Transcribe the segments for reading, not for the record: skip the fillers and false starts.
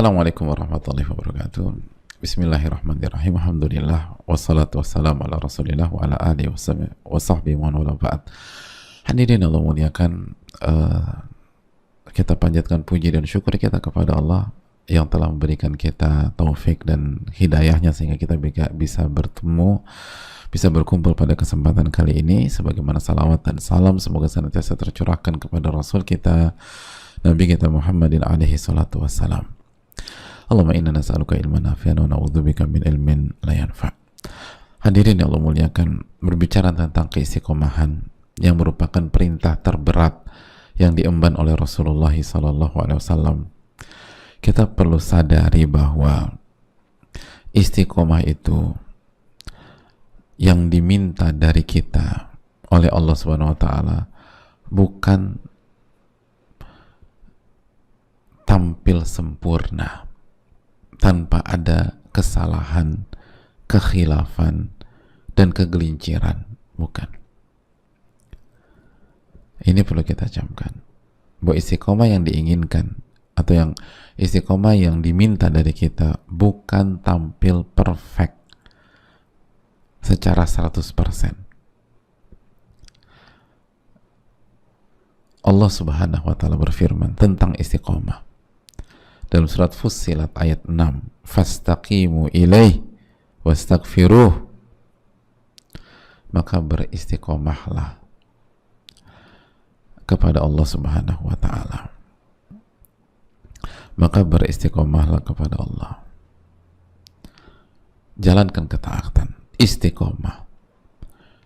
Assalamualaikum warahmatullahi wabarakatuh. Bismillahirrahmanirrahim. Alhamdulillah wassalatu wassalamu ala Rasulillah wa ala alihi wa sahbihi wa wala ba'd. Hadirin Allah muliakan, kita panjatkan puji dan syukur kita kepada Allah yang telah memberikan kita taufik dan hidayahnya sehingga kita bisa bertemu, bisa berkumpul pada kesempatan kali ini. Sebagaimana salawat dan salam semoga senantiasa tercurahkan kepada Rasul kita, Nabi kita Muhammadin alaihi salatu wassalam. Allahumma inna nas'aluka ilman nafi'an wa na'udzubika min ilmin la yanfa'. Hadirin yang Allah muliakan, berbicara tentang keistiqomahan yang merupakan perintah terberat yang diemban oleh Rasulullah SAW, kita perlu sadari bahwa istiqomah itu yang diminta dari kita oleh Allah Subhanahu wa taala bukan tampil sempurna tanpa ada kesalahan, kekhilafan, dan kegelinciran. Bukan. Ini perlu kita camkan. Bahwa istiqomah yang diinginkan atau yang istiqomah yang diminta dari kita bukan tampil perfect secara 100%. Allah Subhanahu wa taala berfirman tentang istiqomah dalam surat Fussilat ayat 6, fastaqimu ilaih wastaghfiruh, maka beristiqomahlah kepada Allah Subhanahu wa taala, maka beristiqomahlah kepada Allah, jalankan ketaatan, istiqomah.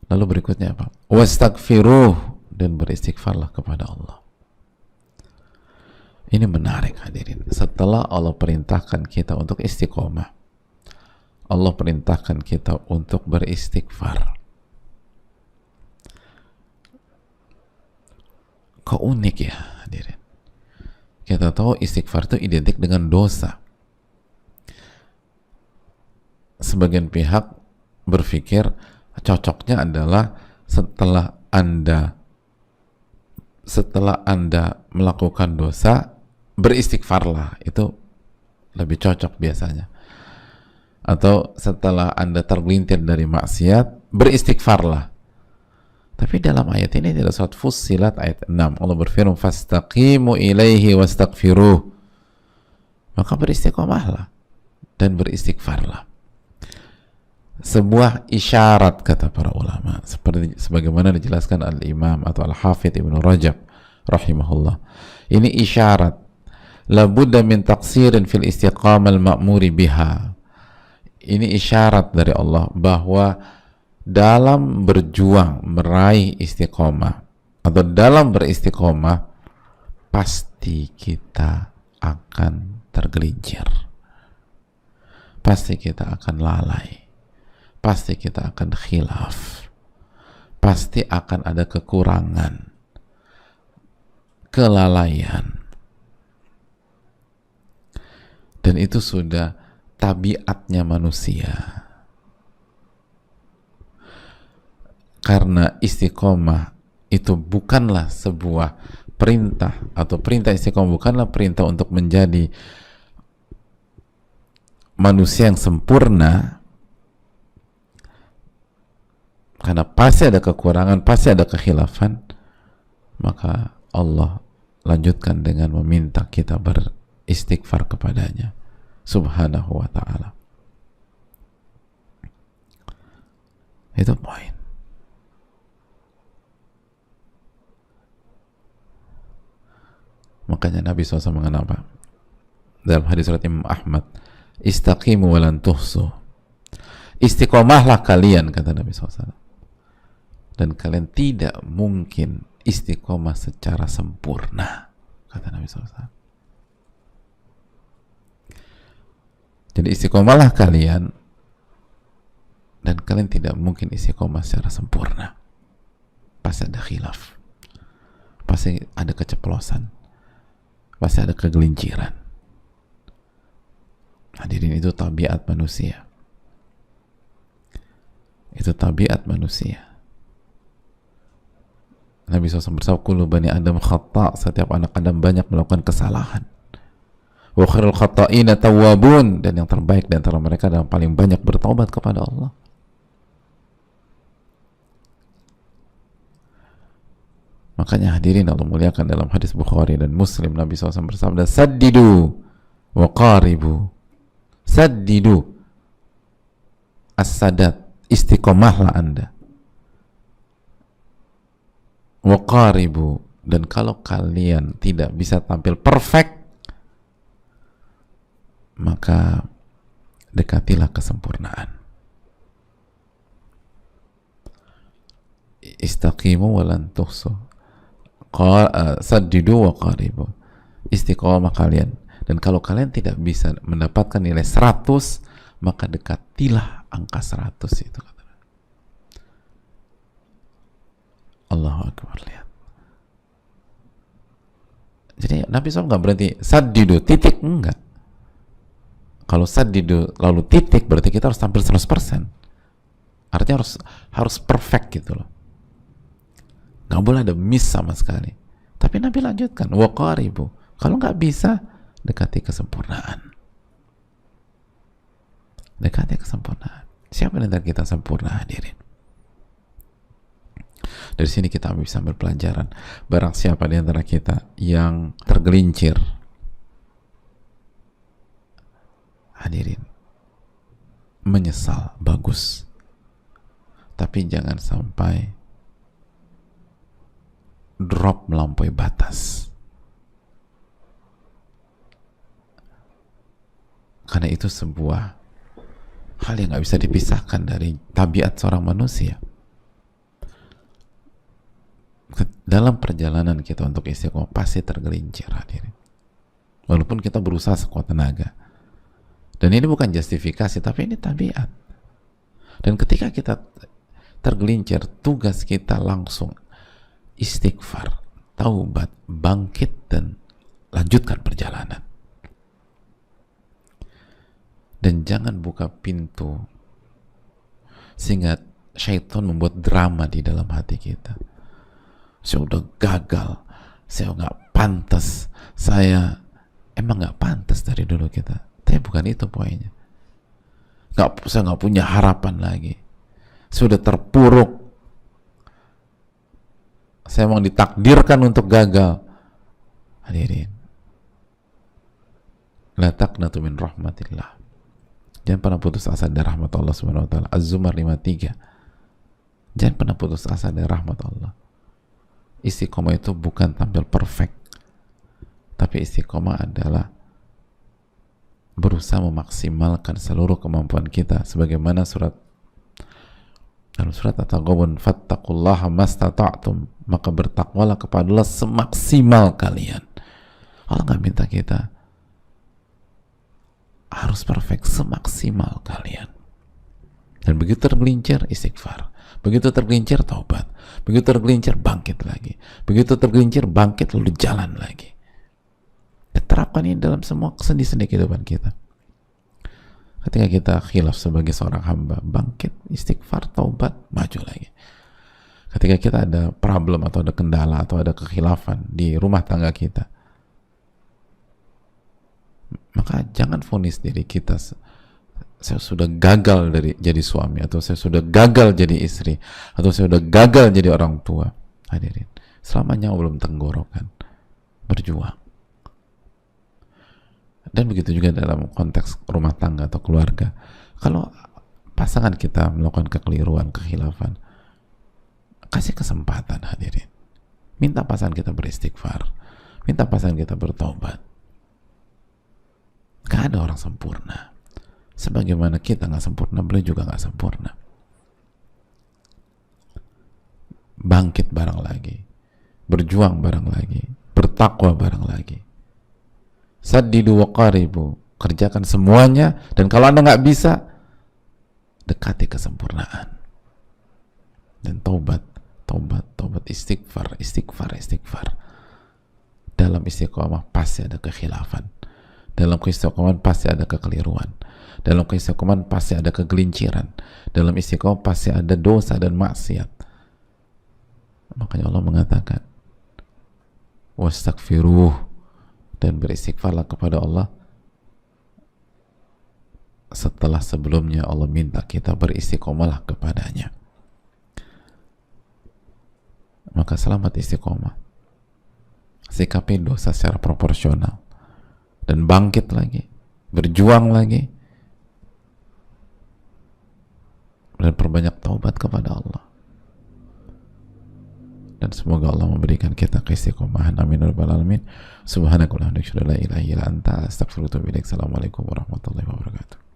Lalu berikutnya apa? Wastaghfiruh, dan beristighfarlah kepada Allah. Ini menarik hadirin. Setelah Allah perintahkan kita untuk istiqomah, Allah perintahkan kita untuk beristighfar. Kok unik ya hadirin? Kita tahu istighfar itu identik dengan dosa. Sebagian pihak berpikir cocoknya adalah setelah Anda melakukan dosa, beristighfarlah, itu lebih cocok biasanya. Atau setelah Anda tergelintir dari maksiat, beristighfarlah. Tapi dalam ayat ini, tidak, surat Fussilat ayat 6, Allah berfirman fastaqimu ilaihi wastaghfiruh, maka beristiqomahlah dan beristighfarlah. Sebuah isyarat, kata para ulama, seperti sebagaimana dijelaskan Al-Imam atau Al-Hafidh Ibnu Rajab rahimahullah. Ini isyarat, la budda min taqsirin fil istiqamah al-ma'muri biha. Ini isyarat dari Allah bahwa dalam berjuang meraih istiqomah atau dalam beristiqomah pasti kita akan tergelincir, pasti kita akan lalai, pasti kita akan khilaf, pasti akan ada kekurangan, kelalaian, dan itu sudah tabiatnya manusia. Karena istiqomah itu bukanlah sebuah perintah, atau perintah istiqomah bukanlah perintah untuk menjadi manusia yang sempurna, karena pasti ada kekurangan, pasti ada kekhilafan. Maka Allah lanjutkan dengan meminta kita beristighfar kepadanya Subhanahu wa ta'ala. Itu poin. Makanya Nabi SAW mengatakan dalam hadis surat Imam Ahmad, istaqimu walan tuhsu, istiqomahlah kalian, kata Nabi SAW, dan kalian tidak mungkin istiqomah secara sempurna, kata Nabi SAW. Jadi istiqomahlah kalian, dan kalian tidak mungkin istiqomah secara sempurna. Pasti ada khilaf, pasti ada keceplosan, pasti ada kegelinciran. Hadirin, itu tabiat manusia. Itu tabiat manusia. Nabi SAW bersabda, kullu bani Adam khata', setiap anak Adam banyak melakukan kesalahan. wa khairul khata'ina tawwabun, dan yang terbaik di antara mereka adalah paling banyak bertaubat kepada Allah. Makanya hadirin Allah muliakan, dalam hadis Bukhari dan Muslim Nabi SAW bersabda, saddidu wa qaribu. Saddidu, as-sadat, istiqomahlah anda. Wa qaribu, dan kalau kalian tidak bisa tampil perfect, maka dekatilah kesempurnaan. Istaqimu wa lan tuhsu. Saddidu wa qaribu, istiqomah kalian, dan kalau kalian tidak bisa mendapatkan nilai 100, maka dekatilah angka 100 itu, kata Allahu Akbar. Lihat, jadi Nabi SAW nggak berarti saddidu titik, enggak. Kalau saddidu lalu titik, berarti kita harus tampil 100%. Artinya harus perfect gitu loh, nggak boleh ada miss sama sekali. Tapi Nabi lanjutkan, wa qaribu, kalau nggak bisa, dekati kesempurnaan. Dekati kesempurnaan. Siapa di antara kita sempurna, hadirin? Dari sini kita bisa ambil pelajaran. Barang siapa di antara kita yang tergelincir, hadirin, menyesal, bagus, tapi jangan sampai drop melampaui batas, karena itu sebuah hal yang nggak bisa dipisahkan dari tabiat seorang manusia. Dalam perjalanan kita untuk istiqomah pasti tergelincir, hadirin, walaupun kita berusaha sekuat tenaga. Dan ini bukan justifikasi, tapi ini tabiat. Dan ketika kita tergelincir, tugas kita langsung istighfar, taubat, bangkit, dan lanjutkan perjalanan. Dan jangan buka pintu sehingga syaitan membuat drama di dalam hati kita. Saya udah gagal, saya nggak pantas, saya emang nggak pantas dari dulu kita. Tapi bukan itu poinnya. Saya nggak punya harapan lagi. Sudah terpuruk. Saya memang ditakdirkan untuk gagal. Hadirin, la taqnatu min rahmatillah. Jangan pernah putus asa dari rahmat Allah Subhanahu wa taala. Az-Zumar 53. Jangan pernah putus asa dari rahmat Allah. Istiqomah itu bukan tampil perfect, tapi istiqomah adalah berusaha memaksimalkan seluruh kemampuan kita, sebagaimana dalam surat At-Taghabun, fattaqullaha mastata'tum, maka bertakwalah kepada Allah semaksimal kalian. Allah nggak minta kita harus perfect, semaksimal kalian. Dan begitu tergelincir, istighfar. Begitu tergelincir, taubat. Begitu tergelincir, bangkit lagi. Begitu tergelincir, bangkit, lalu jalan lagi. Terapkan ini dalam semua sendi-sendi kehidupan kita. Ketika kita khilaf sebagai seorang hamba, bangkit, istighfar, taubat, maju lagi. Ketika kita ada problem atau ada kendala atau ada kekhilafan di rumah tangga kita, maka jangan vonis diri kita, saya sudah gagal jadi suami, atau saya sudah gagal jadi istri, atau saya sudah gagal jadi orang tua. Hadirin, selamanya belum tenggorokan, berjuang. Dan begitu juga dalam konteks rumah tangga atau keluarga. Kalau pasangan kita melakukan kekeliruan, kekhilafan, kasih kesempatan, hadirin. Minta pasangan kita beristighfar, minta pasangan kita bertobat. Gak ada orang sempurna. Sebagaimana kita nggak sempurna, beliau juga nggak sempurna. Bangkit bareng lagi, berjuang bareng lagi, bertakwa bareng lagi. Saddidu wa qaribu, kerjakan semuanya, dan kalau anda nggak bisa, dekati kesempurnaan. Dan taubat, istighfar. Dalam istiqomah pasti ada kekhilafan. Dalam keistiqomahan pasti ada kekeliruan. Dalam keistiqomahan pasti ada kegelinciran. Dalam istiqomah pasti ada dosa dan maksiat. Makanya Allah mengatakan, wastaghfiruh, dan beristighfarlah kepada Allah setelah sebelumnya Allah minta kita beristiqomalah kepadanya, maka selamat istiqomah. Sikapi dosa secara proporsional dan bangkit lagi, berjuang lagi, dan perbanyak taubat kepada Allah. Dan semoga Allah memberikan kita keistiqomahan. Amin ya rabbal alamin. Subhanakallahumma wa bihamdika, la ilaha illa anta, astaghfiruka wa atubu ilaik. Assalamualaikum warahmatullahi wabarakatuh.